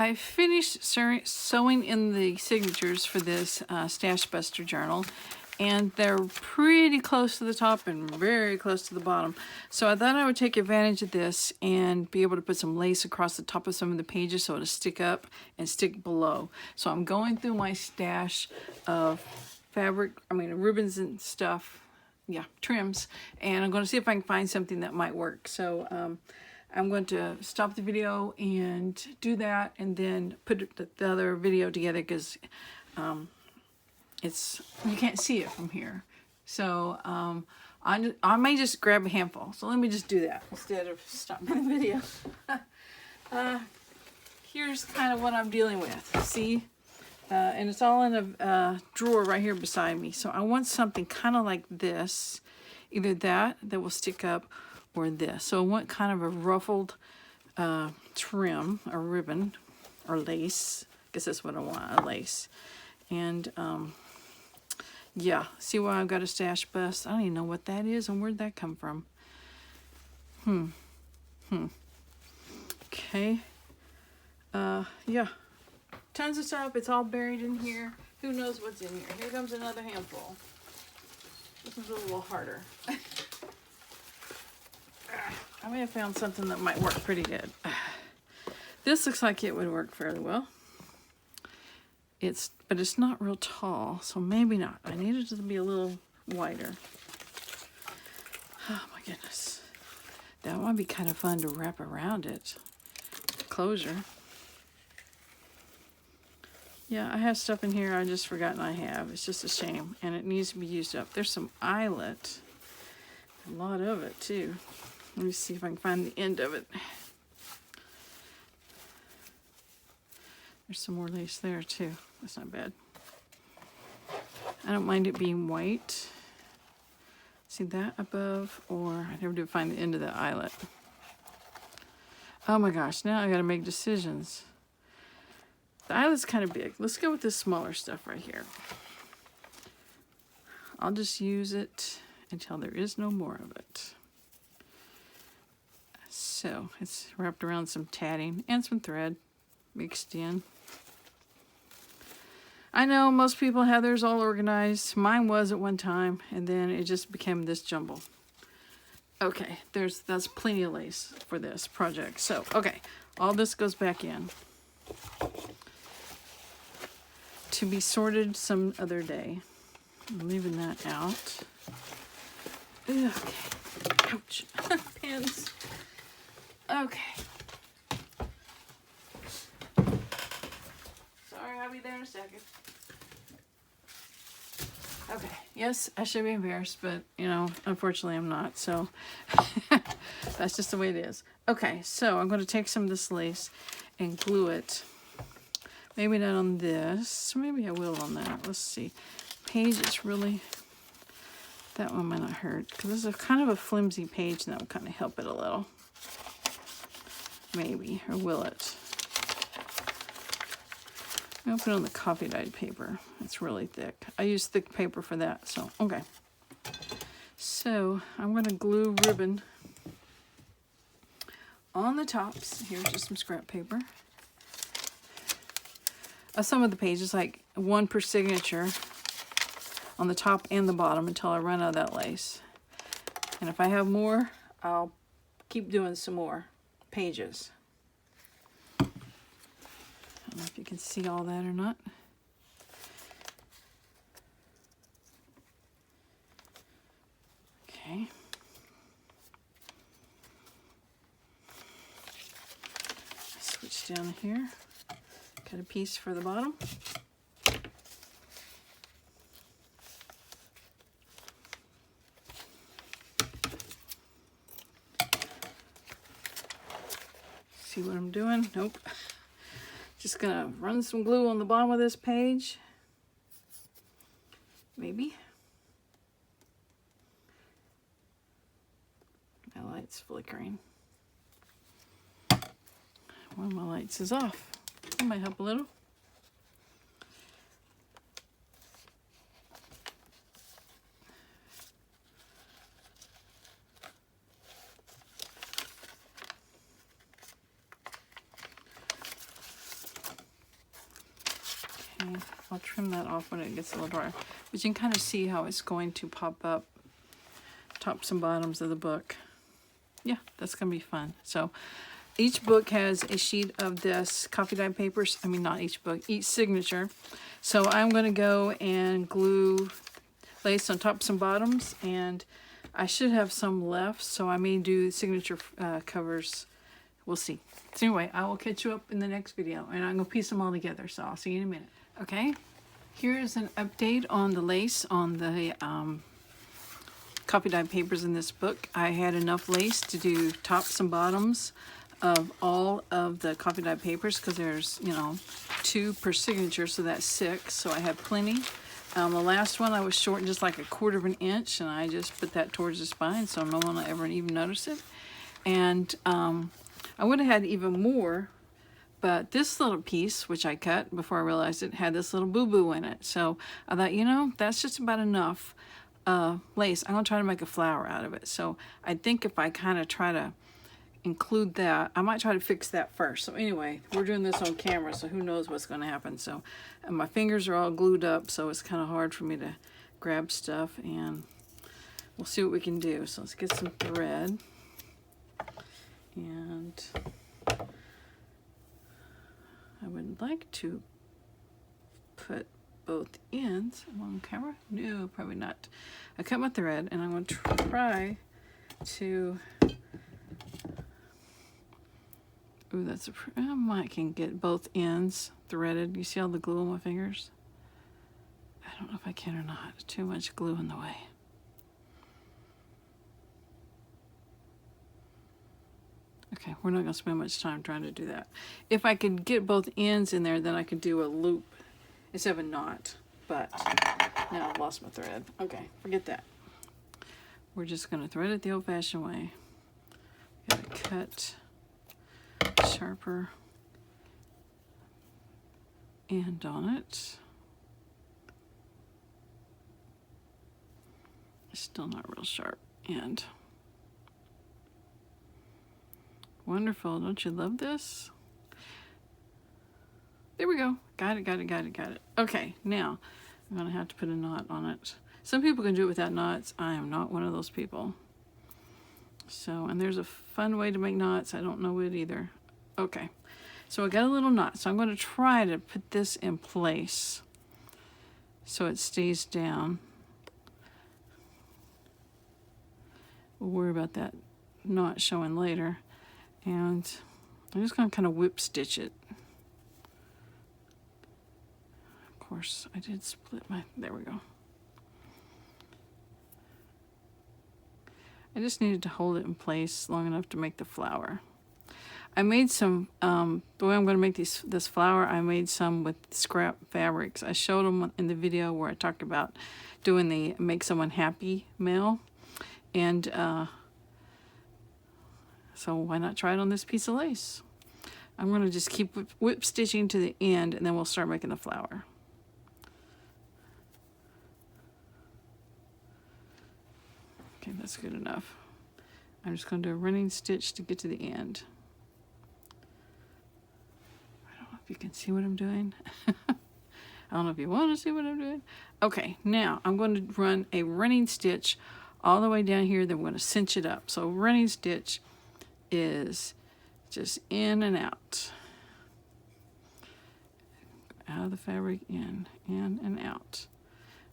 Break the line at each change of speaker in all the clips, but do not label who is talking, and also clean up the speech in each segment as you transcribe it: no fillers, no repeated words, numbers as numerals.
I finished sewing in the signatures for this Stash Buster journal, and they're pretty close to the top and very close to the bottom. So I thought I would take advantage of this and be able to put some lace across the top of some of the pages so it'll stick up and stick below. So I'm going through my stash of ribbons and stuff, yeah, trims, and I'm going to see if I can find something that might work. So I'm going to stop the video and do that, and then put the other video together, because you can't see it from here. So I may just grab a handful. So let me just do that instead of stopping the video. Here's kind of what I'm dealing with. See? And it's all in a drawer right here beside me. So I want something kind of like this. Either that will stick up, or this. So I want kind of a ruffled trim or ribbon or lace. I guess that's what I want, a lace. And yeah, see why I've got a Stash Bust? I don't even know what that is and where'd that come from. Okay. Yeah. Tons of stuff. It's all buried in here. Who knows what's in here? Here comes another handful. This one's a little harder. I may have found something that might work pretty good. This looks like it would work fairly well. But it's not real tall, so maybe not. I need it to be a little wider. Oh my goodness. That might be kind of fun to wrap around it. Closure. Yeah, I have stuff in here I just forgotten I have. It's just a shame, and it needs to be used up. There's some eyelet. A lot of it, too. Let me see if I can find the end of it. There's some more lace there, too. That's not bad. I don't mind it being white. See that above? Or I never did find the end of the eyelet. Oh my gosh, now I gotta make decisions. The eyelet's kind of big. Let's go with this smaller stuff right here. I'll just use it until there is no more of it. So it's wrapped around some tatting and some thread mixed in. I know most people have theirs all organized. Mine was at one time, and then it just became this jumble. Okay, that's plenty of lace for this project. So, okay, all this goes back in to be sorted some other day. I'm leaving that out. Okay, ouch, pins. Okay. Sorry, I'll be there in a second. Okay, yes, I should be embarrassed, but, unfortunately I'm not, so that's just the way it is. Okay, so I'm going to take some of this lace and glue it. Maybe not on this, maybe I will on that. Let's see. Page is really, that one might not hurt, because this is kind of a flimsy page, and that will kind of help it a little. Maybe, or will it? I'll put it on the coffee dyed paper. It's really thick. I use thick paper for that, so, okay. So, I'm going to glue ribbon on the tops. Here's just some scrap paper. Some of the pages, like one per signature on the top and the bottom until I run out of that lace. And if I have more, I'll keep doing some more pages. I don't know if you can see all that or not. Okay. Switch down here. Cut a piece for the bottom. See what I'm doing? Nope. Just gonna run some glue on the bottom of this page. Maybe. My light's flickering. One of my lights is off. That might help a little. I'll trim that off when it gets a little drier. But you can kind of see how it's going to pop up tops and bottoms of the book. Yeah, that's going to be fun. So each book has a sheet of this coffee dye papers. I mean, not each book, each signature. So I'm going to go and glue lace on tops and bottoms, and I should have some left, so I may do signature covers. We'll see. So anyway, I will catch you up in the next video, and I'm going to piece them all together, so I'll see you in a minute. Okay, here's an update on the lace on the coffee dye papers in this book. I had enough lace to do tops and bottoms of all of the coffee dye papers, because there's, you know, 2 per signature, so that's 6, so I have plenty. The last one I was short just like 1/4 of an inch, and I just put that towards the spine so no one will ever even notice it. And I would have had even more, but this little piece, which I cut before I realized it, had this little boo-boo in it. So I thought, you know, that's just about enough lace. I'm going to try to make a flower out of it. So I think if I kind of try to include that, I might try to fix that first. So anyway, we're doing this on camera, so who knows what's going to happen. So and my fingers are all glued up, so it's kind of hard for me to grab stuff, and we'll see what we can do. So let's get some thread, and I would like to put both ends on camera. No, probably not. I cut my thread, and I'm going to try to. Ooh, that's I might can get both ends threaded. You see all the glue on my fingers? I don't know if I can or not. Too much glue in the way. Okay, we're not going to spend much time trying to do that. If I could get both ends in there, then I could do a loop instead of a knot. But now I've lost my thread. Okay, forget that. We're just going to thread it the old-fashioned way. Got to cut sharper end on it. It's still not real sharp end. Wonderful, don't you love this? There we go. Got it. Okay, now I'm gonna have to put a knot on it. Some people can do it without knots. I am not one of those people. So, and there's a fun way to make knots. I don't know it either. Okay, so I got a little knot. So I'm going to try to put this in place so it stays down. We'll worry about that knot showing later. And I'm just going to kind of whip stitch it. Of course, I did split my, there we go. I just needed to hold it in place long enough to make the flower. I made some, the way I'm going to make this flower, I made some with scrap fabrics. I showed them in the video where I talked about doing the Make Someone Happy mail. And so why not try it on this piece of lace? I'm going to just keep whip stitching to the end, and then we'll start making the flower. Okay, that's good enough. I'm just going to do a running stitch to get to the end. I don't know if you can see what I'm doing. I don't know if you want to see what I'm doing. Okay, now I'm going to run a running stitch all the way down here, then we're going to cinch it up. So running stitch is just in and out. Out of the fabric, in and out.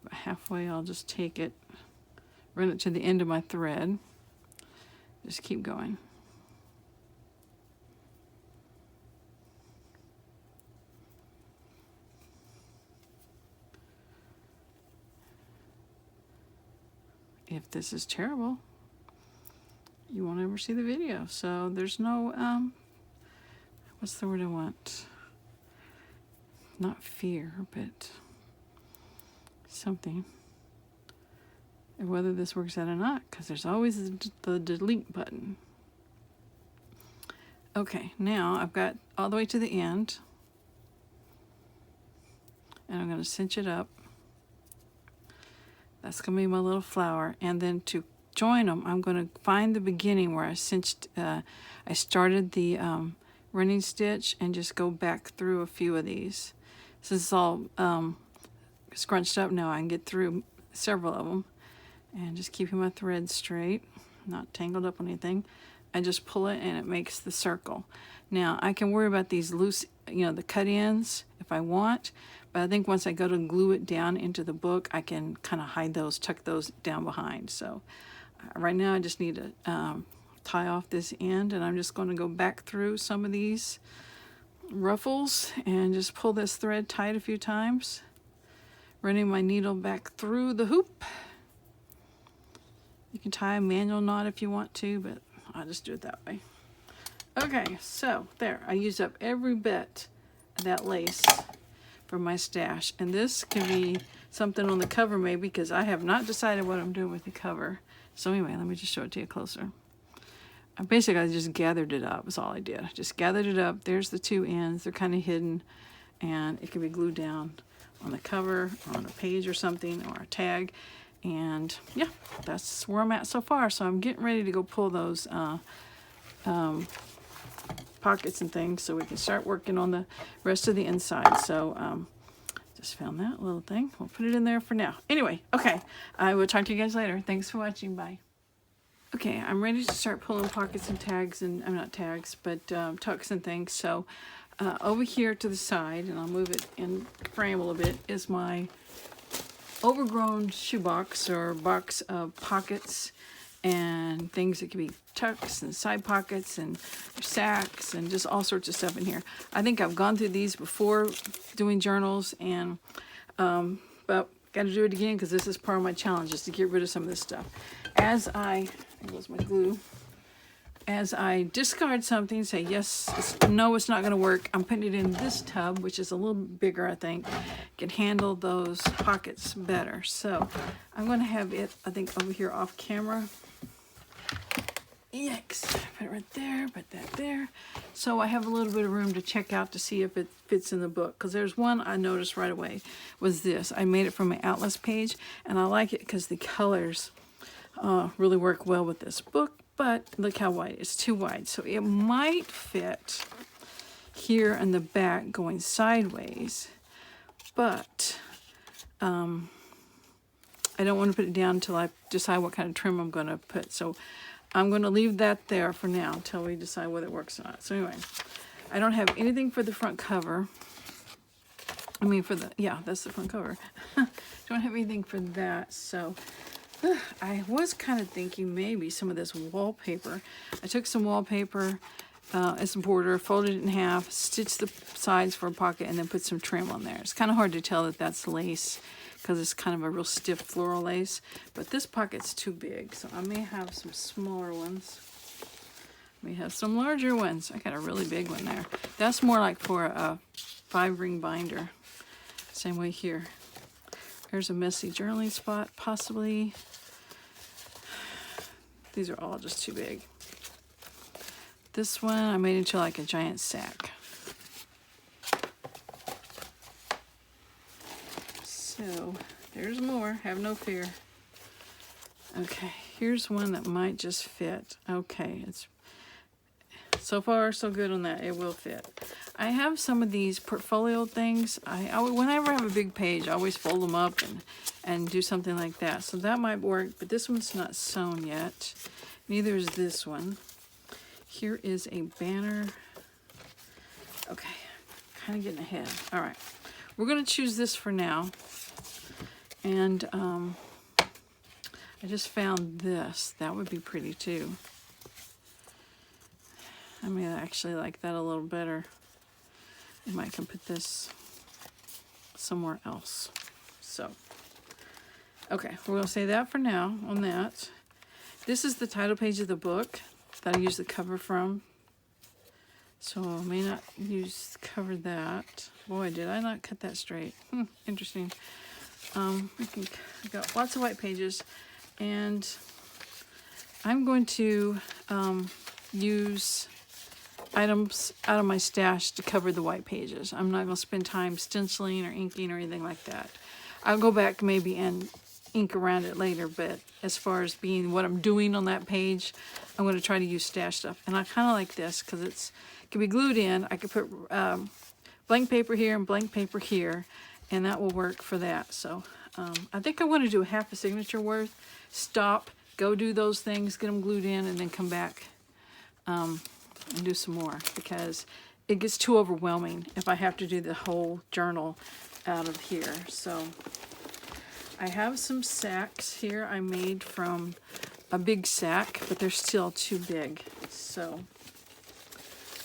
About halfway, I'll just take it, run it to the end of my thread. Just keep going. If this is terrible, you won't ever see the video. So there's no, what's the word I want? Not fear, but something. And whether this works out or not, because there's always the delete button. Okay, now I've got all the way to the end, and I'm going to cinch it up. That's going to be my little flower, and then to join them, I'm going to find the beginning where I cinched, I started the running stitch, and just go back through a few of these. since it's all scrunched up now, I can get through several of them. And just keeping my thread straight, not tangled up on anything. I just pull it and it makes the circle. Now I can worry about these loose, the cut ends if I want, but I think once I go to glue it down into the book, I can kind of hide those, tuck those down behind. So right now I just need to tie off this end, and I'm just going to go back through some of these ruffles and just pull this thread tight a few times, running my needle back through the hoop. You can tie a manual knot if you want to, but I'll just do it that way. Okay, so there, I used up every bit of that lace from my stash. And this can be something on the cover maybe, because I have not decided what I'm doing with the cover. So anyway, let me just show it to you closer. I just gathered it up, is all I did. Just gathered it up. There's the two ends. They're kind of hidden, and it can be glued down on the cover or on a page or something, or a tag. And yeah, that's where I'm at so far. So I'm getting ready to go pull those pockets and things so we can start working on the rest of the inside. So just found that little thing. We'll put it in there for now. Anyway, okay, I will talk to you guys later. Thanks for watching. Bye. Okay, I'm ready to start pulling pockets and tags, and I'm not tags, but tucks and things. So over here to the side, and I'll move it in frame a little bit, is my overgrown shoebox or box of pockets and things that can be tucks and side pockets and sacks and just all sorts of stuff in here. I think I've gone through these before doing journals, and but got to do it again because this is part of my challenge, is to get rid of some of this stuff. There goes my glue. As I discard something, say yes, no, it's not going to work, I'm putting it in this tub, which is a little bigger, I think, can handle those pockets better. So I'm going to have it, I think, over here off camera. Yikes, put it right there, put that there. So I have a little bit of room to check out to see if it fits in the book. Because there's one I noticed right away, was this. I made it from my Atlas page, and I like it because the colors really work well with this book. But look how wide, it's too wide. So it might fit here in the back going sideways, but I don't want to put it down until I decide what kind of trim I'm going to put. So I'm going to leave that there for now until we decide whether it works or not. So anyway, I don't have anything for the front cover. I mean that's the front cover. Don't have anything for that, so I was kind of thinking maybe some of this wallpaper. I took some wallpaper as a border, folded it in half, stitched the sides for a pocket, and then put some trim on there. It's kind of hard to tell that that's lace because it's kind of a real stiff floral lace, but this pocket's too big, so I may have some smaller ones. We have some larger ones. I got a really big one there. That's more like for a 5-ring binder. Same way here. There's a messy journaling spot, possibly. These are all just too big. This one I made into like a giant sack. So there's more, have no fear. Okay, here's one that might just fit. Okay, it's so far so good on that. It will fit. I have some of these portfolio things. Whenever I have a big page, I always fold them up and do something like that. So that might work, but this one's not sewn yet. Neither is this one. Here is a banner. Okay, kind of getting ahead. All right, we're going to choose this for now. And I just found this. That would be pretty too. I may actually like that a little better. I might can put this somewhere else. So, okay, we're going to say that for now on that. This is the title page of the book that I use the cover from. So I may not use cover that. Boy, did I not cut that straight. Interesting. I got lots of white pages, and I'm going to use items out of my stash to cover the white pages. I'm not going to spend time stenciling or inking or anything like that. I'll go back maybe and ink around it later, but as far as being what I'm doing on that page, I'm going to try to use stash stuff. And I kind of like this because it can be glued in. I could put blank paper here and blank paper here, and that will work for that. So I think I want to do a half a signature worth, stop, go do those things, get them glued in, and then come back and do some more, because it gets too overwhelming if I have to do the whole journal out of here. So I have some sacks here I made from a big sack, but they're still too big. So,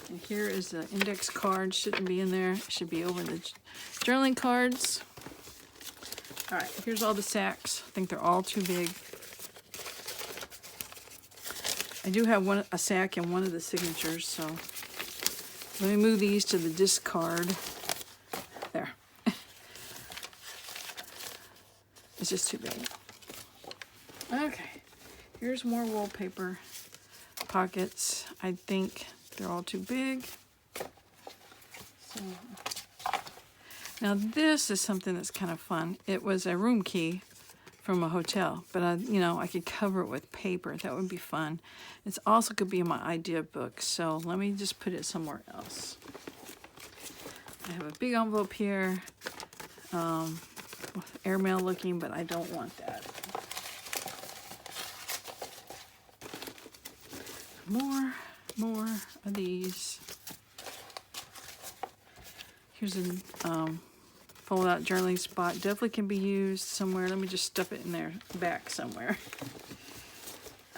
and here is the index card. Shouldn't be in there. It should be over the journaling cards. All right, here's all the sacks. I think they're all too big. I do have a sack in one of the signatures, so let me move these to the discard. There. It's just too big. Okay, here's more wallpaper pockets. I think they're all too big. So, now this is something that's kind of fun. It was a room key from a hotel, but I could cover it with paper. That would be fun. It's also could be in my idea book. So let me just put it somewhere else. I have a big envelope here, airmail looking, but I don't want that. More of these. Here's a fold out journaling spot. Definitely can be used somewhere. Let me just stuff it in there back somewhere.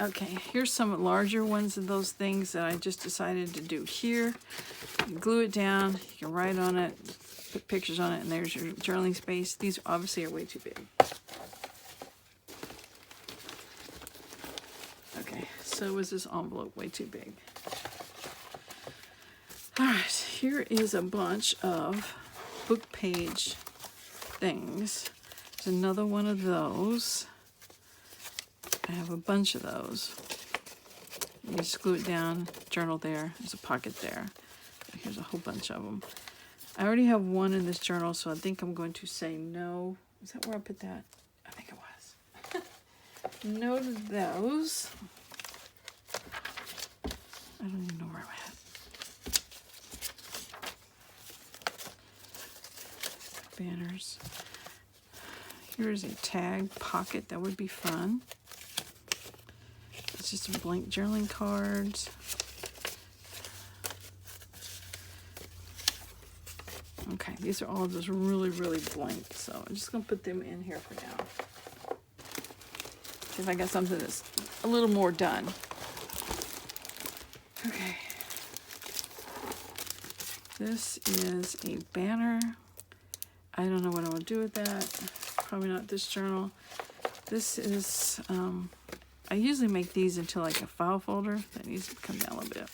Okay, here's some larger ones of those things that I just decided to do here. You glue it down, you can write on it, put pictures on it, and there's your journaling space. These obviously are way too big. Okay, so was this envelope way too big? All right, here is a bunch of book page things. There's another one of those. I have a bunch of those. You just glue it down, journal there, there's a pocket there. Here's a whole bunch of them. I already have one in this journal, so I think I'm going to say no. Is that where I put that? I think it was. No to those. I don't even know where I'm at. Banners. Here's a tag pocket. That would be fun. It's just some blank journaling cards. Okay, these are all just really, really blank. So I'm just going to put them in here for now. See if I got something that's a little more done. Okay. This is a banner. I don't know what I will do with that. Probably not this journal. This is, I usually make these into like a file folder. That needs to come down a little bit.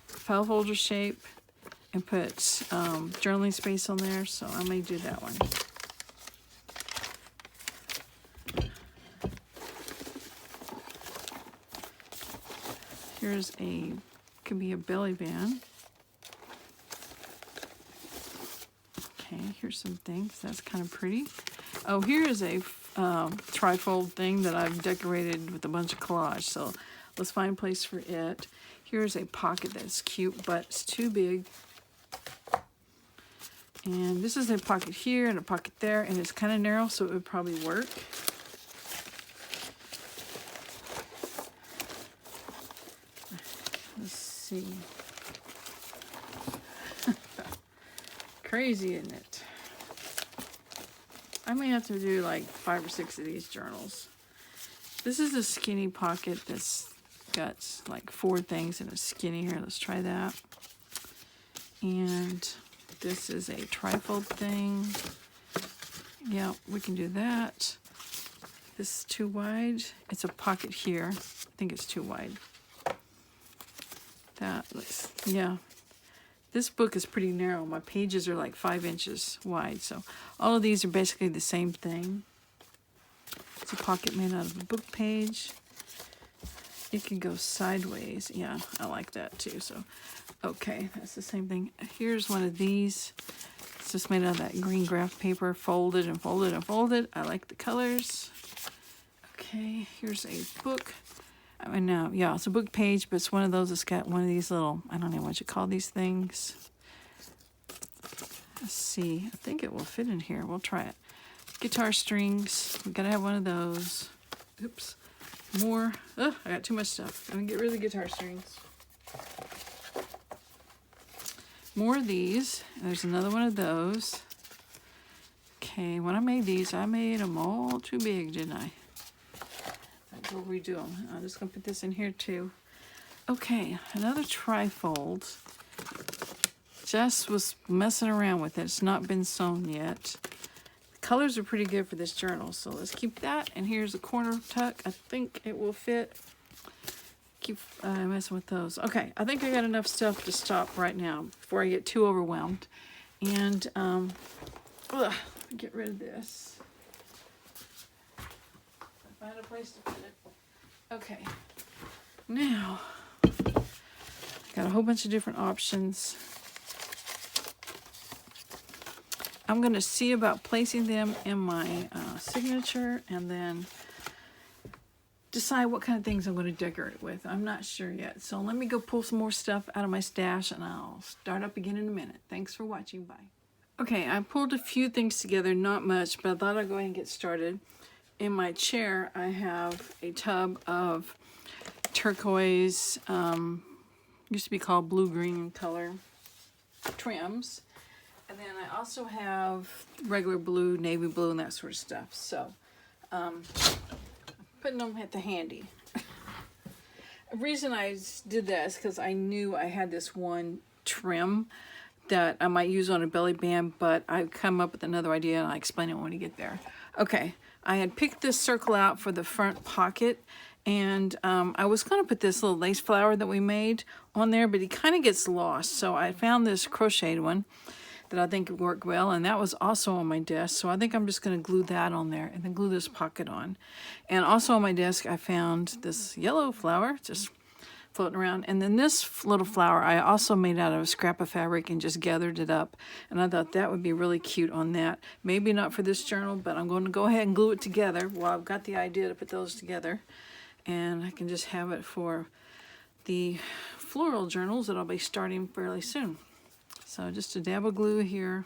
File folder shape, and put journaling space on there. So I may do that one. Here's could be a belly band. Okay, here's some things. That's kind of pretty. Oh, here is a trifold thing that I've decorated with a bunch of collage. So let's find a place for it. Here's a pocket that's cute, but it's too big. And this is a pocket here and a pocket there, and it's kind of narrow, so it would probably work. Let's see. Crazy, isn't it? I may have to do like 5 or 6 of these journals. This is a skinny pocket that's got like 4 things and it's skinny. Here, let's try that. And this is a trifold thing. Yeah, we can do that. This is too wide. It's a pocket here. I think it's too wide. That looks, yeah. This book is pretty narrow. My pages are like 5 inches wide. So all of these are basically the same thing. It's a pocket made out of a book page. It can go sideways. Yeah, I like that too. So, okay, that's the same thing. Here's one of these. It's just made out of that green graph paper, folded and folded and folded. I like the colors. Okay, here's a book. I mean, now, yeah, it's a book page, but it's one of those that's got one of these little, I don't know what you call these things. Let's see. I think it will fit in here. We'll try it. Guitar strings. We gotta have one of those. Oops. More. Oh, I got too much stuff. I'm gonna get rid of the guitar strings. More of these. There's another one of those. Okay, when I made these, I made them all too big, didn't I? We'll redo them. I'm just gonna put this in here too. Okay, another trifold. Jess was messing around with it. It's not been sewn yet. The colors are pretty good for this journal, so let's keep that. And here's a corner tuck. I think it will fit. Keep messing with those. Okay, I think I got enough stuff to stop right now before I get too overwhelmed. And get rid of this. Find a place to put it. Okay, now got a whole bunch of different options. I'm going to see about placing them in my signature and then decide what kind of things I'm going to decorate with. I'm not sure yet. So let me go pull some more stuff out of my stash and I'll start up again in a minute. Thanks for watching. Bye. Okay, I pulled a few things together, not much, but I thought I'd go ahead and get started. In my chair, I have a tub of turquoise, used to be called blue-green color trims. And then I also have regular blue, navy blue, and that sort of stuff. So, putting them at the handy. The reason I did that is because I knew I had this one trim that I might use on a belly band, but I've come up with another idea, and I'll explain it when we get there. Okay, I had picked this circle out for the front pocket, and I was going to put this little lace flower that we made on there, but it kind of gets lost. So I found this crocheted one that I think would work well, and that was also on my desk. So I think I'm just going to glue that on there and then glue this pocket on. And also on my desk, I found this yellow flower just floating around. And then this little flower I also made out of a scrap of fabric and just gathered it up. And I thought that would be really cute on that. Maybe not for this journal, but I'm going to go ahead and glue it together. Well, I've got the idea to put those together. And I can just have it for the floral journals that I'll be starting fairly soon. So just a dab of glue here.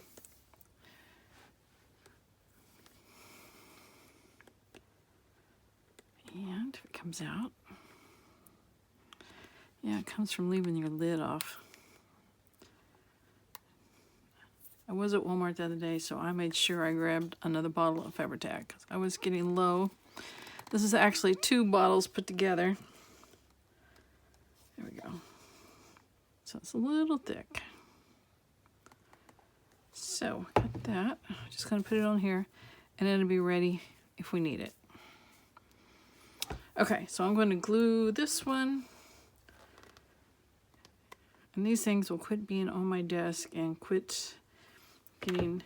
And it comes out. Yeah, it comes from leaving your lid off. I was at Walmart the other day, so I made sure I grabbed another bottle of Fabri-Tac. I was getting low. This is actually 2 bottles put together. There we go. So it's a little thick. So, got that. Just gonna put it on here, and it'll be ready if we need it. Okay, so I'm going to glue this one. And these things will quit being on my desk and quit getting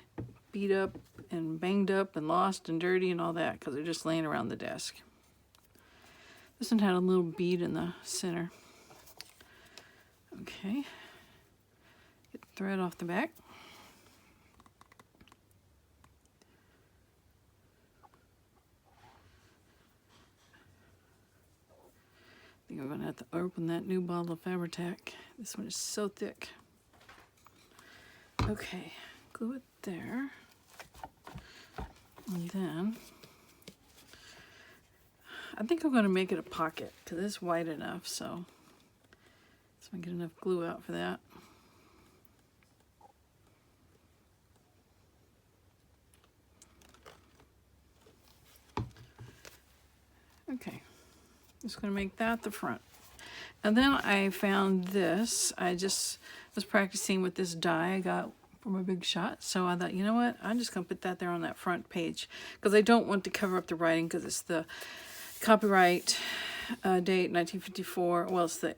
beat up and banged up and lost and dirty and all that, because they're just laying around the desk. This one had a little bead in the center. Okay. Get the thread off the back. I think I'm going to have to open that new bottle of Fabri-Tac. This one is so thick. Okay, glue it there. And then, I think I'm going to make it a pocket because it's wide enough, so I get enough glue out for that. Okay. Just going to make that the front. And then I found this. I just was practicing with this die I got from a Big Shot. So I thought, you know what? I'm just going to put that there on that front page. Because I don't want to cover up the writing because it's the copyright date 1954. Well, it's the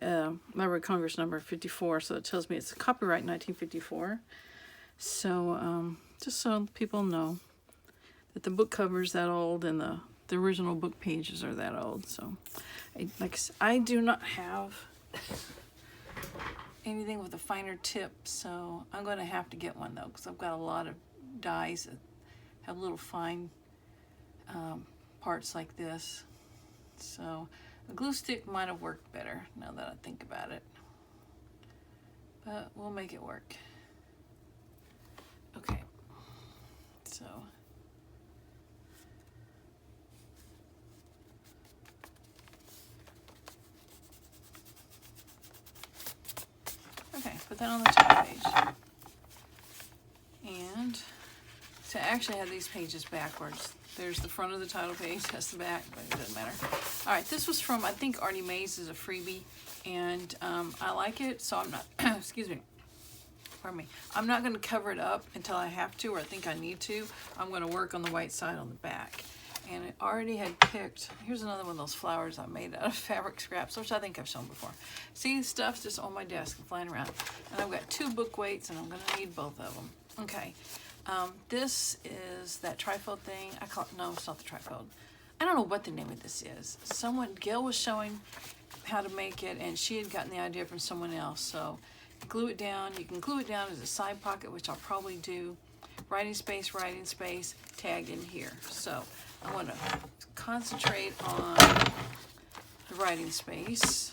Library of Congress number 54. So it tells me it's copyright 1954. So just so people know that the book cover's that old and the original book pages are that old. So I do not have anything with a finer tip, so I'm going to have to get one though, because I've got a lot of dies that have little fine parts like this. So a glue stick might have worked better now that I think about it, but we'll make it work. Okay, so okay, put that on the top page. And so I actually have these pages backwards. There's the front of the title page, that's the back, but it doesn't matter. All right, this was from, I think Artie Mays is a freebie, and I like it, so I'm not, excuse me, pardon me, I'm not going to cover it up until I have to, or I think I need to. I'm going to work on the white side on the back. And it already had picked, here's another one of those flowers I made out of fabric scraps, which I think I've shown before. See, stuff's just on my desk and flying around. And I've got 2 book weights, and I'm going to need both of them. Okay, this is that trifold thing. I call it, no, it's not the trifold. I don't know what the name of this is. Gail was showing how to make it, and she had gotten the idea from someone else. So glue it down. You can glue it down as a side pocket, which I'll probably do. Writing space, tag in here. So I want to concentrate on the writing space,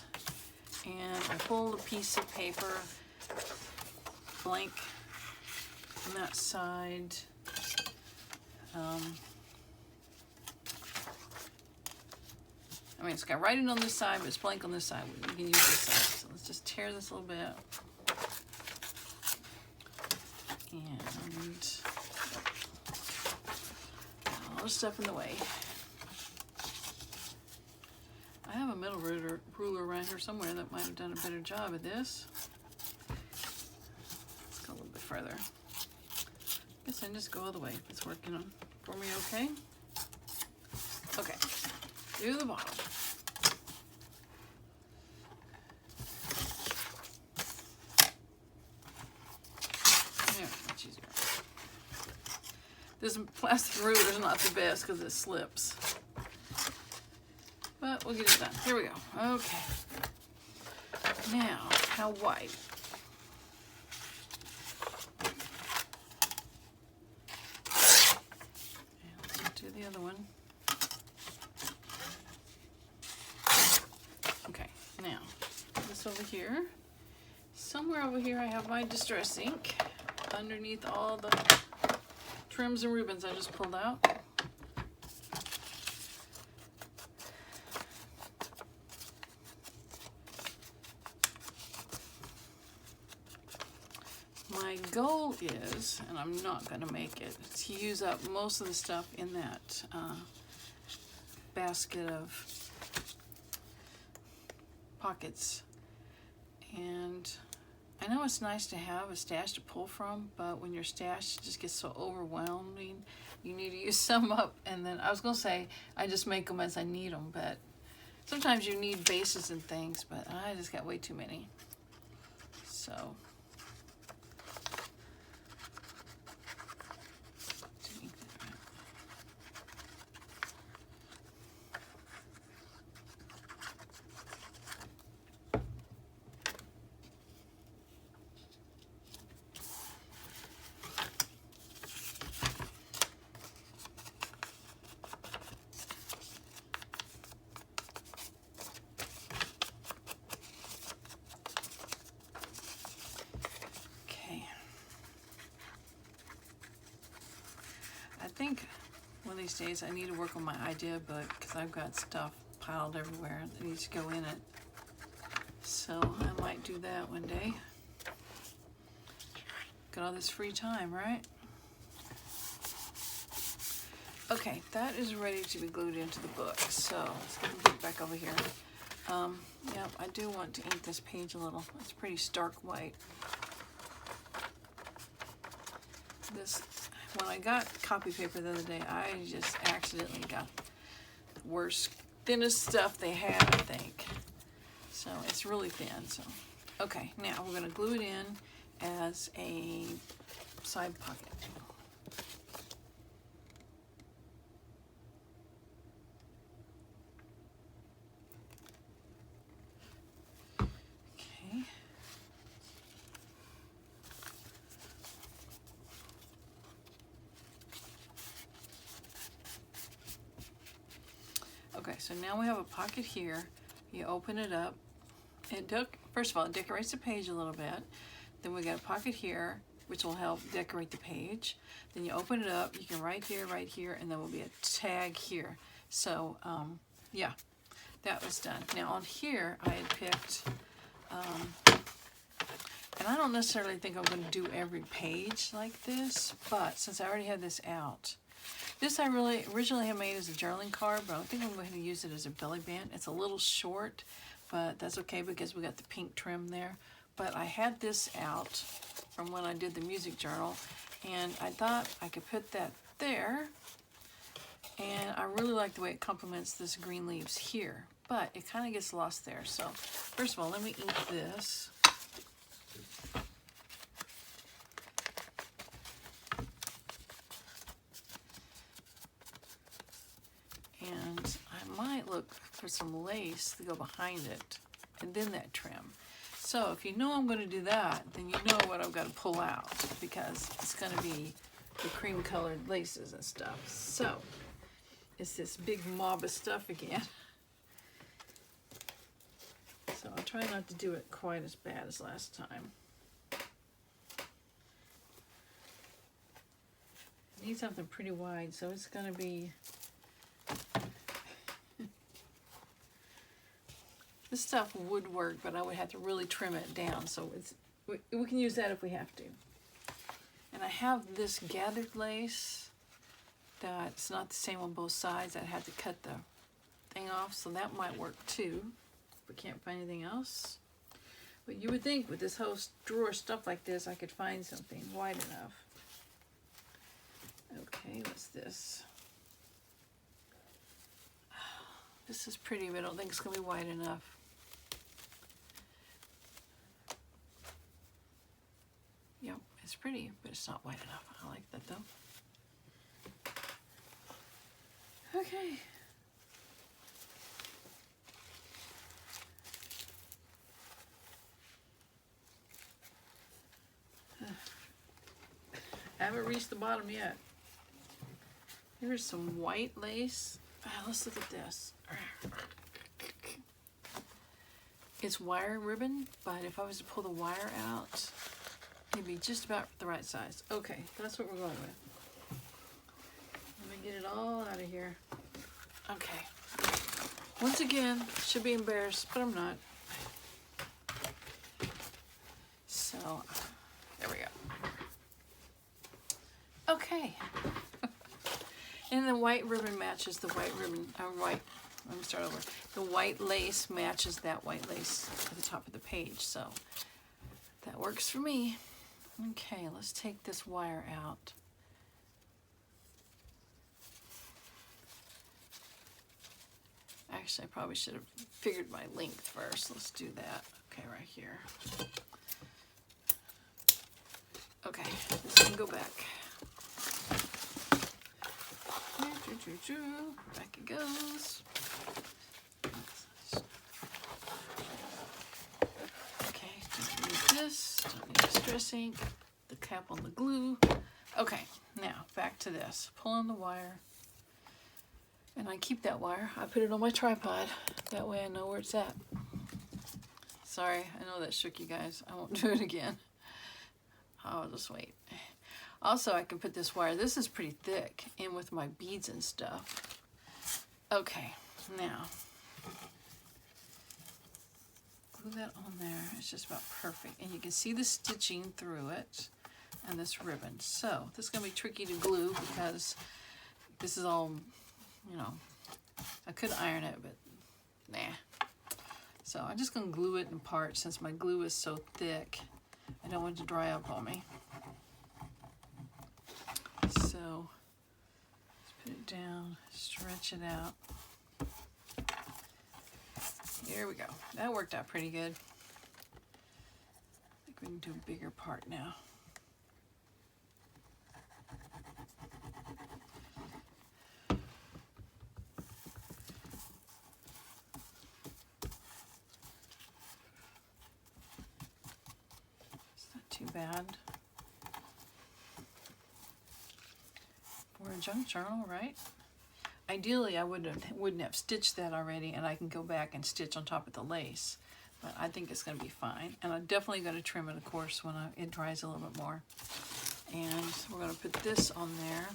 and I pull a piece of paper, blank on that side. I mean, it's got writing on this side, but it's blank on this side. You can use this side. So let's just tear this a little bit. And all the stuff in the way. I have a middle ruler around here somewhere that might have done a better job of this. Let's go a little bit further. I guess I can just go all the way if it's working on for me, okay? Okay, do the bottom. Yeah, much easier. This plastic ruler is not the best because it slips. But we'll get it done. Here we go. Okay. Now, how wide? Let's do the other one. Okay, now, this over here. Somewhere over here I have my distress ink underneath all the trims and ribbons I just pulled out. My goal is, and I'm not going to make it, to use up most of the stuff in that basket of pockets. And I know it's nice to have a stash to pull from, but when your stash just gets so overwhelming, you need to use some up. And then I was going to say I just make them as I need them, but sometimes you need bases and things, but I just got way too many. So I think one of these days I need to work on my idea book because I've got stuff piled everywhere that needs to go in it. So I might do that one day. Got all this free time, right? Okay, that is ready to be glued into the book. So let's get the book back over here. Yep, I do want to ink this page a little. It's pretty stark white. This, when I got copy paper the other day, I just accidentally got the worst, thinnest stuff they had, I think. So it's really thin. So, okay, now we're gonna glue it in as a side pocket. Okay. Okay, so now we have a pocket here. You open it up. First of all, it decorates the page a little bit. Then we got a pocket here, which will help decorate the page. Then you open it up, you can right here, and there will be a tag here. So yeah, that was done. Now on here I had picked, and I don't necessarily think I'm going to do every page like this, but since I already had this out, this I really originally had made as a journaling card, but I think I'm going to use it as a belly band. It's a little short, but that's okay because we got the pink trim there. But I had this out from when I did the music journal, and I thought I could put that there, and I really like the way it complements this green leaves here, but it kind of gets lost there. So first of all, let me ink this. And I might look for some lace to go behind it, and then that trim. So if you know I'm going to do that, then you know what I've got to pull out, because it's going to be the cream colored laces and stuff. So it's this big mob of stuff again. So I'll try not to do it quite as bad as last time. I need something pretty wide, so it's going to be... This stuff would work, but I would have to really trim it down, so we can use that if we have to. And I have this gathered lace that's not the same on both sides. I'd have to cut the thing off, so that might work too. If we can't find anything else. But you would think with this whole drawer stuff like this, I could find something wide enough. Okay, what's this? This is pretty, but I don't think it's going to be wide enough. Yep, it's pretty, but it's not wide enough. I like that though. Okay. I haven't reached the bottom yet. Here's some white lace. Let's look at this. It's wire ribbon, but if I was to pull the wire out, it'd be just about the right size. Okay, that's what we're going with. Let me get it all out of here. Okay. Once again, should be embarrassed, but I'm not. So, there we go. Okay. And the white ribbon matches the white ribbon, let me start over. The white lace matches that white lace at the top of the page, so that works for me. Okay, let's take this wire out. Actually, I probably should have figured my length first. Let's do that. Okay, right here. Okay, this can go back. Back it goes. Okay, don't need this. Don't need the stress ink. The cap on the glue. Okay, now back to this. Pull on the wire. And I keep that wire. I put it on my tripod. That way I know where it's at. Sorry, I know that shook you guys. I won't do it again. I'll just wait. Also, I can put this wire, this is pretty thick, in with my beads and stuff. Okay, now, glue that on there. It's just about perfect. And you can see the stitching through it and this ribbon. So, this is going to be tricky to glue because this is all, you know, I could iron it, but nah. So, I'm just going to glue it in parts since my glue is so thick. I don't want it to dry up on me. So, let's put it down, stretch it out. Here we go. That worked out pretty good. I think we can do a bigger part now. It's not too bad. We're a junk journal, right? Ideally, I wouldn't have stitched that already, and I can go back and stitch on top of the lace. but I think it's going to be fine. And I'm definitely going to trim it, of course, when it dries a little bit more. And we're going to put this on there.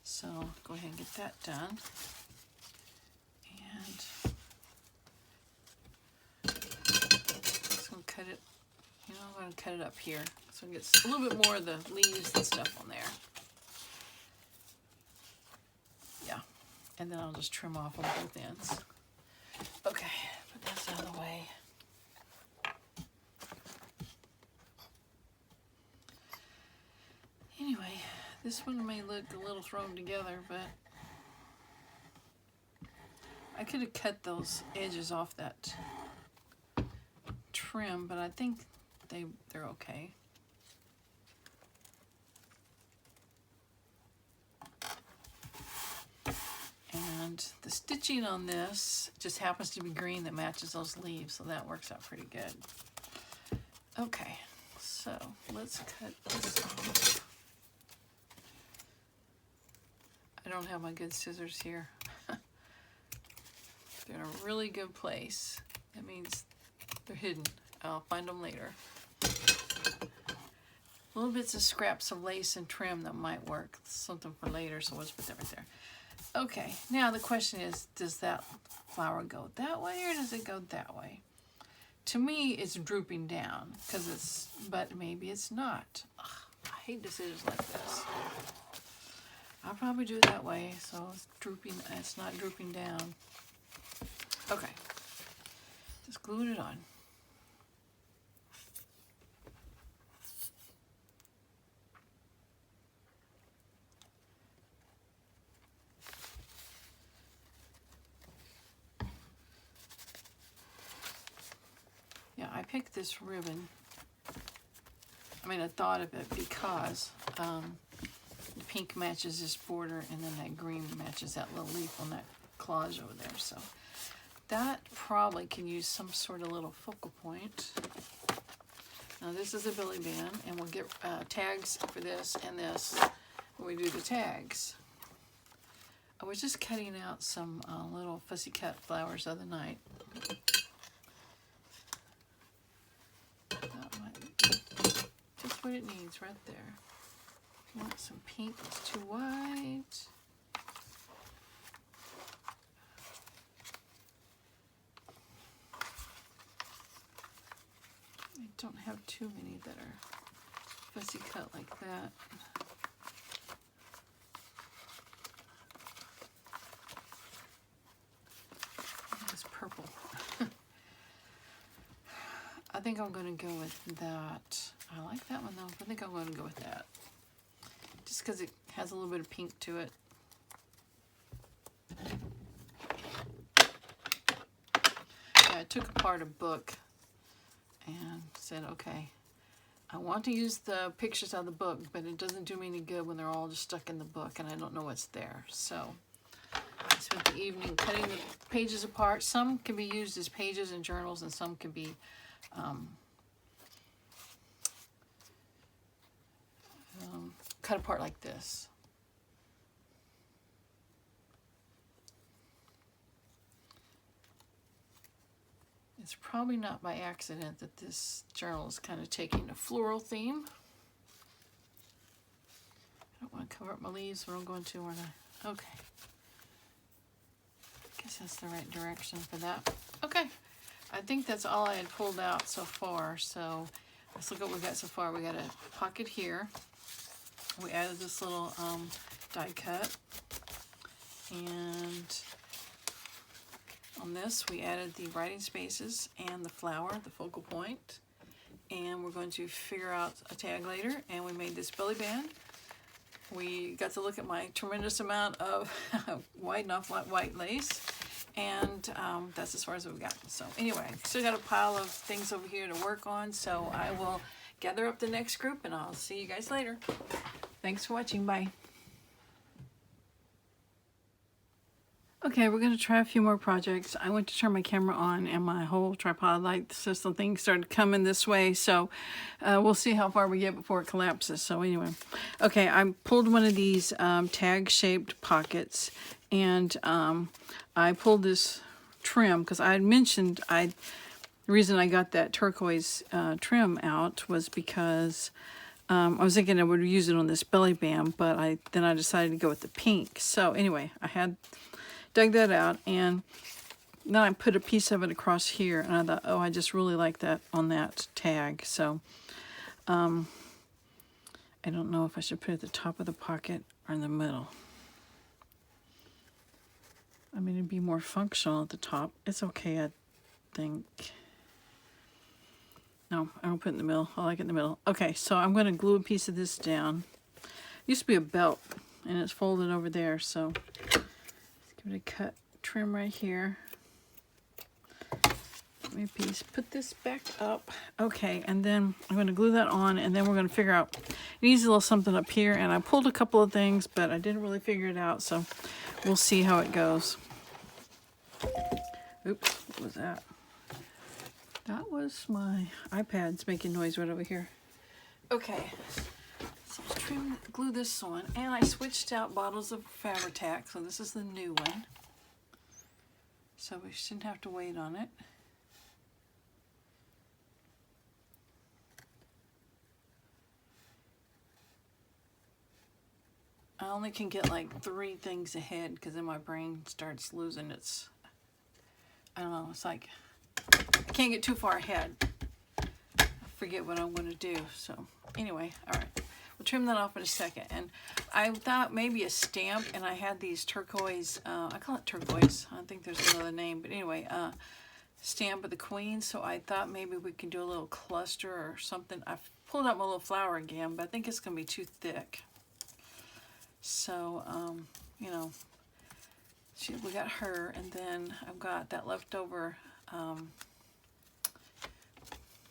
So go ahead and get that done. And just going to cut it, I'm going to cut it up here so it gets a little bit more of the leaves and stuff on there. Yeah, and then I'll just trim off on both ends. Okay, put this out of the way. Anyway, this one may look a little thrown together, but I could have cut those edges off that trim, but I think they're okay. And the stitching on this just happens to be green that matches those leaves, so that works out pretty good. Okay, so let's cut this off. I don't have my good scissors here. They're in a really good place. That means they're hidden. I'll find them later. Little bits of scraps of lace and trim that might work. Something for later, so let's put that right there. Okay, now the question is, does that flower go that way or does it go that way? To me, it's drooping down, but maybe it's not. Ugh, I hate decisions like this. I'll probably do it that way, so it's not drooping down. Okay, just glued it on. Yeah, I picked this ribbon. I thought of it because the pink matches this border, and then that green matches that little leaf on that collage over there. So that probably can use some sort of little focal point. Now this is a Billy Band, and we'll get tags for this and this when we do the tags. I was just cutting out some little fussy cut flowers the other night. That might be just what it needs right there. If you want some pink, it's too white. I don't have too many that are fussy cut like that. It's purple. I think I'm going to go with that. I like that one though. I think I'm going to go with that. Just because it has a little bit of pink to it. Yeah, I took apart a book and said, okay, I want to use the pictures out of the book, but it doesn't do me any good when they're all just stuck in the book and I don't know what's there. So I spent the evening cutting the pages apart. Some can be used as pages in journals, and some can be cut apart like this. It's probably not by accident that this journal is kind of taking a floral theme. I don't want to cover up my leaves, but I'm going to, aren't I? Okay. I guess that's the right direction for that. Okay. I think that's all I had pulled out so far. So let's look at what we got so far. We got a pocket here. We added this little die cut. And on this, we added the writing spaces and the flower, the focal point. And we're going to figure out a tag later. And we made this Billy Band. We got to look at my tremendous amount of white and off-white lace. And that's as far as we've got. So anyway, still got a pile of things over here to work on. So I will gather up the next group and I'll see you guys later. Thanks for watching. Bye. Okay, we're going to try a few more projects. I went to turn my camera on and my whole tripod light system thing started coming this way. So we'll see how far we get before it collapses. So anyway, okay, I pulled one of these tag-shaped pockets, and I pulled this trim, because I had mentioned the reason I got that turquoise trim out was because I was thinking I would use it on this belly band, but then I decided to go with the pink. So anyway, I had dug that out, and then I put a piece of it across here, and I thought, oh, I just really like that on that tag. So I don't know if I should put it at the top of the pocket or in the middle. I mean, it'd be more functional at the top. It's okay, I think. No, I don't put it in the middle. I like it in the middle. Okay, so I'm going to glue a piece of this down. It used to be a belt, and it's folded over there, so let's give it a cut, trim right here. Let me put this back up. Okay, and then I'm going to glue that on, and then we're going to figure out, it needs a little something up here, and I pulled a couple of things, but I didn't really figure it out, so we'll see how it goes. Oops, what was that? That was my iPad's making noise right over here. Okay, so let's glue this on, and I switched out bottles of Fabri-Tac, so this is the new one. So we shouldn't have to wait on it. I only can get like 3 things ahead because then my brain starts losing its, I don't know, it's like I can't get too far ahead. I forget what I'm going to do. So anyway, all right, we'll trim that off in a second. And I thought maybe a stamp, and I had these turquoise, I call it turquoise, I think there's another name, but anyway, stamp of the Queen. So I thought maybe we could do a little cluster or something. I've pulled out my little flower again, but I think it's going to be too thick. So, you know, we got her, and then I've got that leftover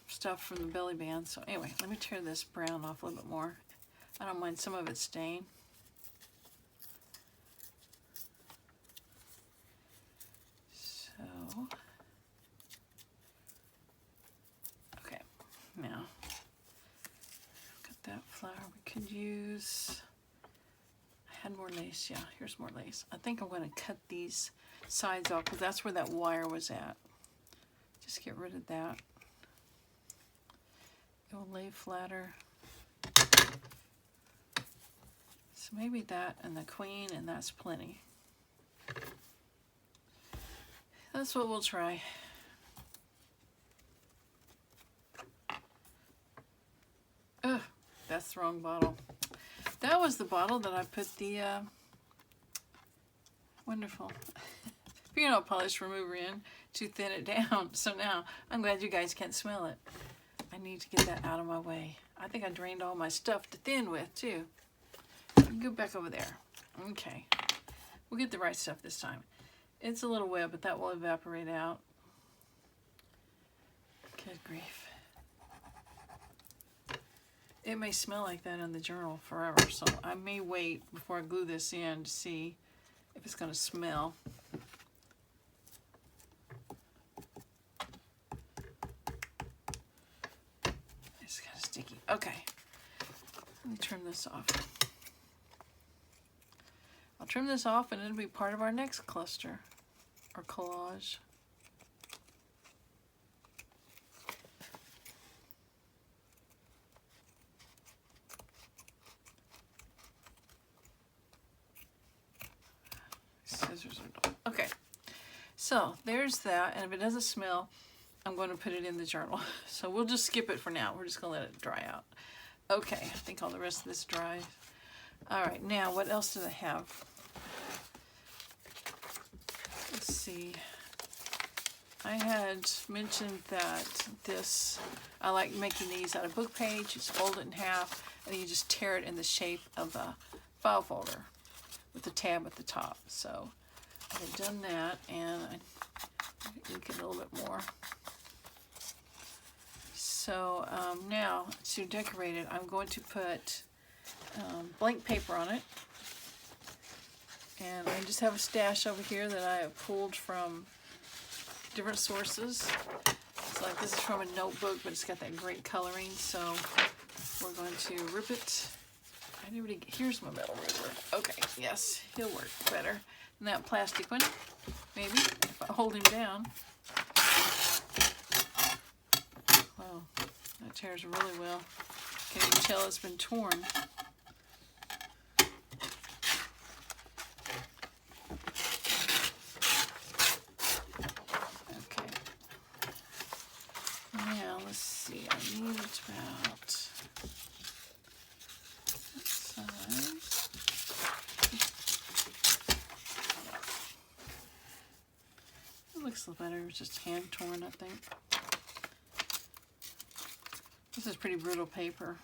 stuff from the belly band. So anyway, let me tear this brown off a little bit more. I don't mind some of it staying. So, okay, now, got that flower we could use. Had more lace, yeah, here's more lace. I think I'm going to cut these sides off because that's where that wire was at. Just get rid of that. It will lay flatter. So maybe that and the Queen, and that's plenty. That's what we'll try. Ugh, that's the wrong bottle. That was the bottle that I put the wonderful fingernail polish remover in to thin it down. So now I'm glad you guys can't smell it. I need to get that out of my way. I think I drained all my stuff to thin with too. Go back over there. Okay, we'll get the right stuff this time. It's a little wet, but that will evaporate out. Good grief. It may smell like that in the journal forever, so I may wait before I glue this in to see if it's going to smell. It's kind of sticky. Okay, let me trim this off. I'll trim this off, and it'll be part of our next cluster or collage. Okay, so there's that, and if it doesn't smell, I'm going to put it in the journal. So we'll just skip it for now. We're just going to let it dry out. Okay, I think all the rest of this dries. All right, now what else did I have? Let's see. I had mentioned that I like making these out of book page. It's folded in half, and you just tear it in the shape of a file folder with the tab at the top. So I've done that, and I ink it a little bit more. So now to decorate it, I'm going to put blank paper on it. And I just have a stash over here that I have pulled from different sources. It's like this is from a notebook, but it's got that great coloring. So we're going to rip it I never did. Here's my metal ruler. Okay, yes, he'll work better than that plastic one. Maybe if I hold him down. Wow, that tears really well. Can even tell it's been torn. Okay. Now let's see. I need about that size. It looks a little better. It's just hand torn, I think. This is pretty brittle paper.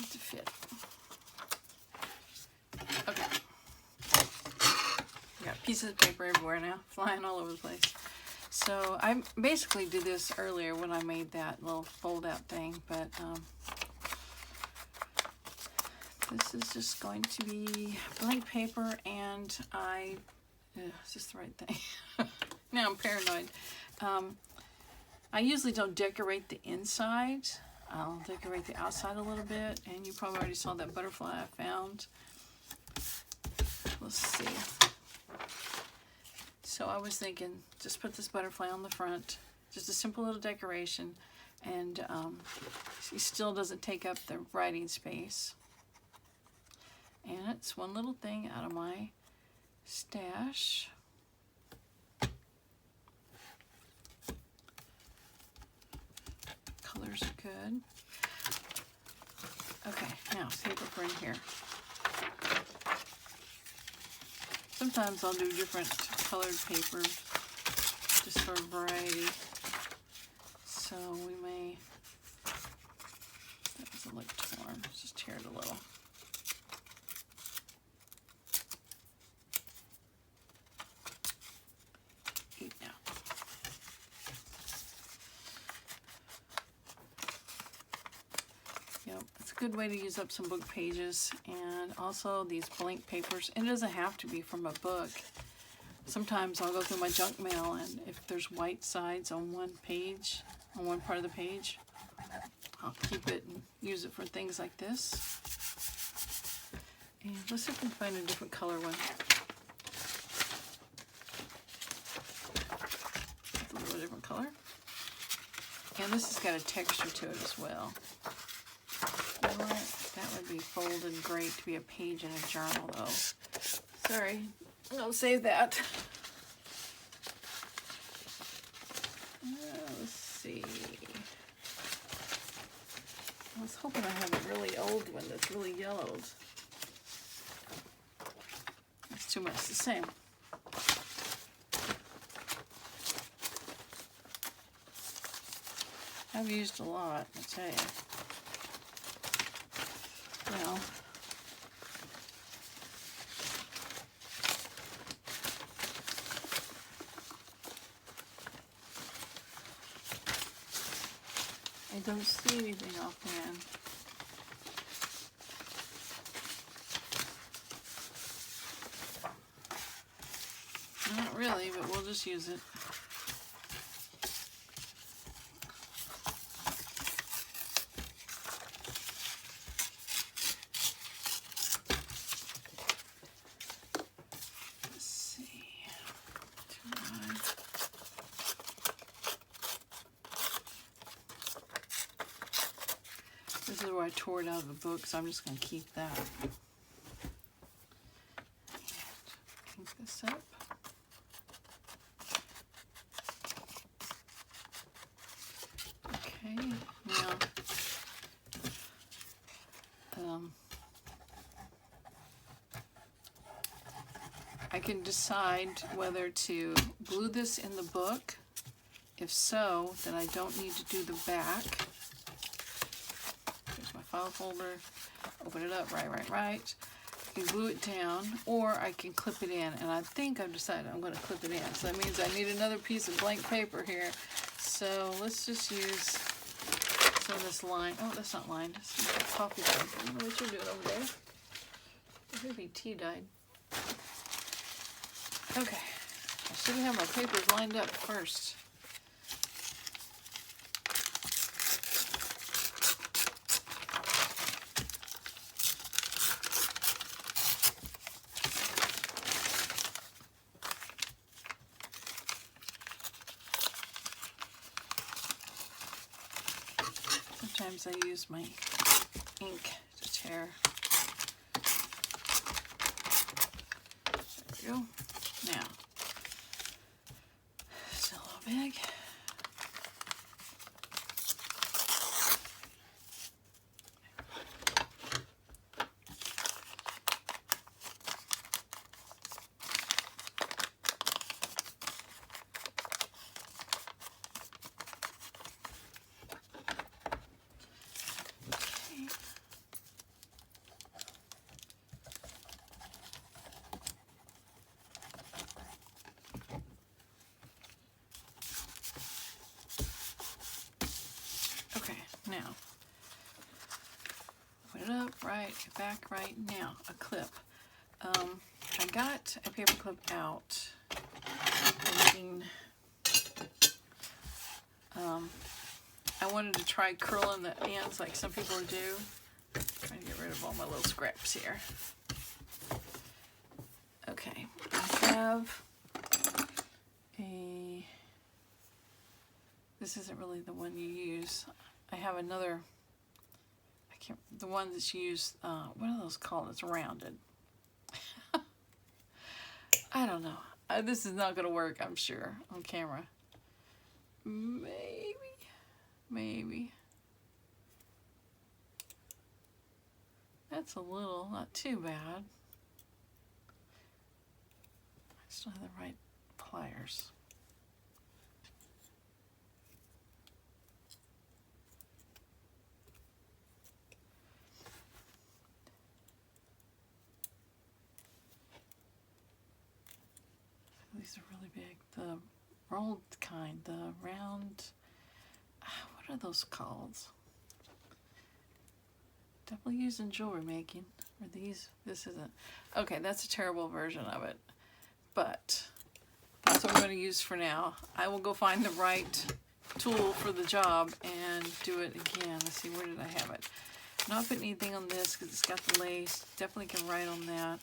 Need to fit. Okay. Got pieces of paper everywhere now, flying all over the place. So I basically did this earlier when I made that little fold-out thing, but this is just going to be blank paper, and is this the right thing? Now I'm paranoid. I usually don't decorate the inside. I'll decorate the outside a little bit, and you probably already saw that butterfly I found. Let's see. So I was thinking, just put this butterfly on the front, just a simple little decoration, and he still doesn't take up the writing space. And it's one little thing out of my stash. Colors are good. Okay, now paper for in here. Sometimes I'll do different colored paper just for variety. So we may, that doesn't look torn, let's just tear it a little. Now. Yep, it's a good way to use up some book pages, and also these blank papers. It doesn't have to be from a book. Sometimes I'll go through my junk mail, and if there's white sides on one page, on one part of the page, I'll keep it and use it for things like this. And let's see if we can find a different color one. A little different color. And this has got a texture to it as well. You know what? That would be folded great to be a page in a journal, though. Sorry, I'll save that. Let's see. I was hoping I have a really old one that's really yellowed. It's too much the same. I've used a lot, I tell you. Well, I don't see anything offhand. Not really, but we'll just use it. This is where I tore it out of the book, so I'm just going to keep that. Clean this up. Okay, now I can decide whether to glue this in the book. If so, then I don't need to do the back. There's my file folder. Open it up, right. I can glue it down, or I can clip it in, and I think I've decided I'm going to clip it in. So that means I need another piece of blank paper here. So let's just use some of this line. Oh, that's not lined. It's coffee line. I don't know what you're doing over there. Maybe tea dyed. Okay, I should have my papers lined up first. Sometimes I use my ink to tear. There we go. Now, still a little big. Okay, now, put it up right, back right. Now, a clip. I got a paper clip out thinking I wanted to try curling the ends like some people do. Trying to get rid of all my little scraps here. Okay, I have a, this isn't really the one you use. I have another, the one that you use, what are those called? It's rounded. I don't know. This is not going to work, I'm sure, on camera. Maybe. That's a little, not too bad. I still have the right pliers. These are really big. The rolled kind, the round, what are those called? Definitely used in jewelry making. Or these, this isn't. Okay, that's a terrible version of it. But that's what I'm going to use for now. I will go find the right tool for the job and do it again. Let's see, where did I have it? Not put anything on this because it's got the lace. Definitely can write on that.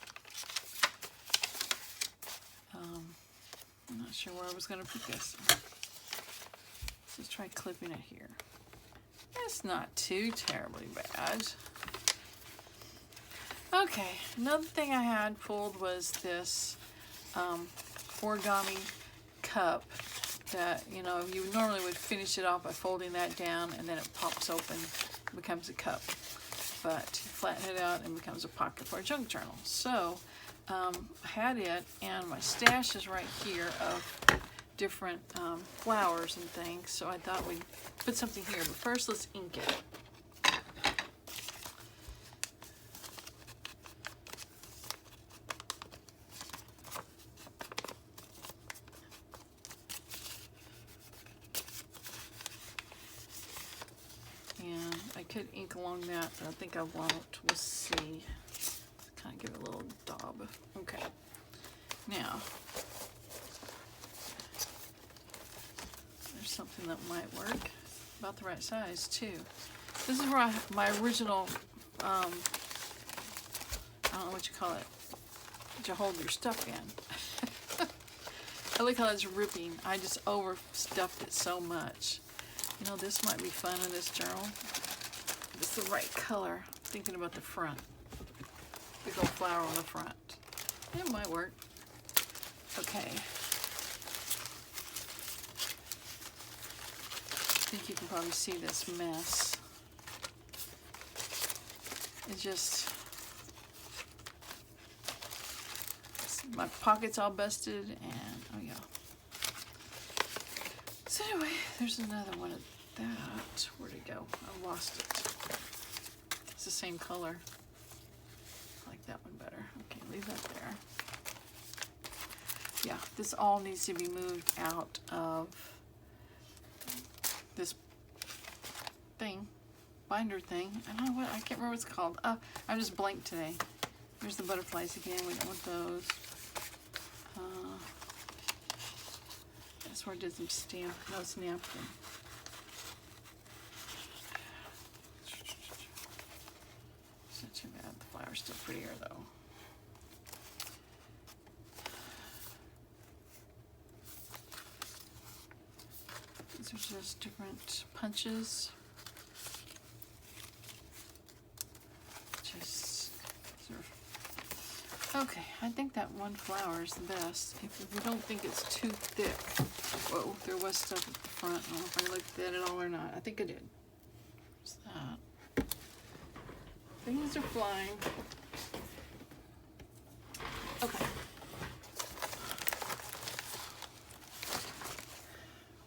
I'm not sure where I was going to put this. Let's just try clipping it here. It's not too terribly bad. Okay, another thing I had pulled was this origami cup that, you know, you normally would finish it off by folding that down and then it pops open, becomes a cup. But you flatten it out and it becomes a pocket for a junk journal. So I had it, and my stash is right here of different flowers and things, so I thought we'd put something here. But first, let's ink it. And I could ink along that, but I think I won't. We'll see. Kind of give it a little daub. Okay. Now, there's something that might work. About the right size, too. This is where my original, I don't know what you call it, that you hold your stuff in. I like how it's ripping. I just overstuffed it so much. You know, this might be fun in this journal. It's the right color. I'm thinking about the front. Big old flower on the front. It might work. Okay. I think you can probably see this mess. It just, my pocket's all busted, and oh yeah. So anyway, there's another one of that. Where'd it go? I lost it. It's the same color. I like that one better. Okay, leave that there. Yeah, this all needs to be moved out of this thing, binder thing. I don't know what, I can't remember what it's called. I'm just blank today. There's the butterflies again. We don't want those. where I did some stamp, no, it's napkin. It's not too bad. The flower's still prettier though. These are just different punches. Just sort of. Okay, I think that one flower is the best. If you don't think it's too thick. Whoa, there was stuff at the front. I don't know if I looked at it all or not. I think I did. What's that? Things are flying. Okay.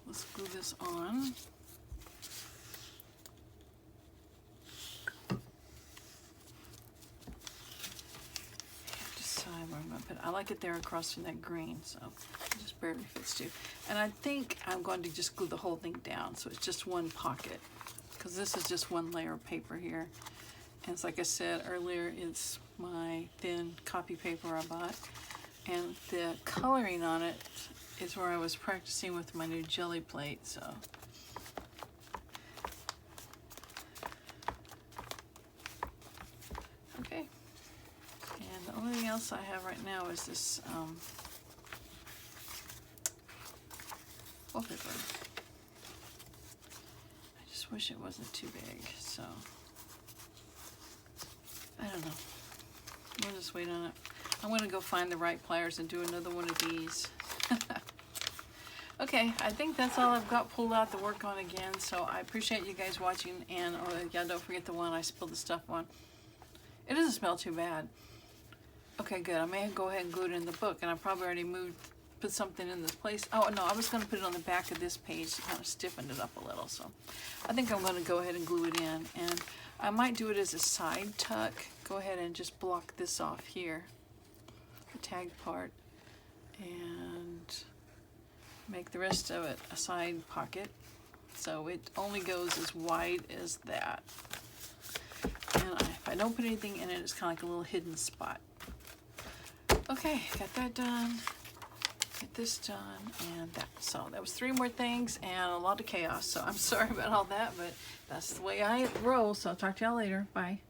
Let's glue this on. Where I'm going to put it. I like it there across from that green, so it just barely fits too. And I think I'm going to just glue the whole thing down so it's just one pocket, because this is just one layer of paper here. And it's like I said earlier, it's my thin copy paper I bought, and the coloring on it is where I was practicing with my new jelly plate. So okay. And the only thing else I have right now is this wallpaper. I just wish it wasn't too big, so I don't know. We'll just wait on it. I'm gonna go find the right pliers and do another one of these. Okay, I think that's all I've got pulled out to work on again, so I appreciate you guys watching, and oh yeah, don't forget the one I spilled the stuff on. It doesn't smell too bad. Okay, good. I may go ahead and glue it in the book, and I probably already put something in this place. Oh, no, I was going to put it on the back of this page to kind of stiffen it up a little, so I think I'm going to go ahead and glue it in, and I might do it as a side tuck. Go ahead and just block this off here, the tag part, and make the rest of it a side pocket, so it only goes as wide as that. And if I don't put anything in it, it's kind of like a little hidden spot. Okay, got that done, get this done, and that. So that was 3 more things and a lot of chaos. So I'm sorry about all that, but that's the way I roll. So I'll talk to y'all later. Bye.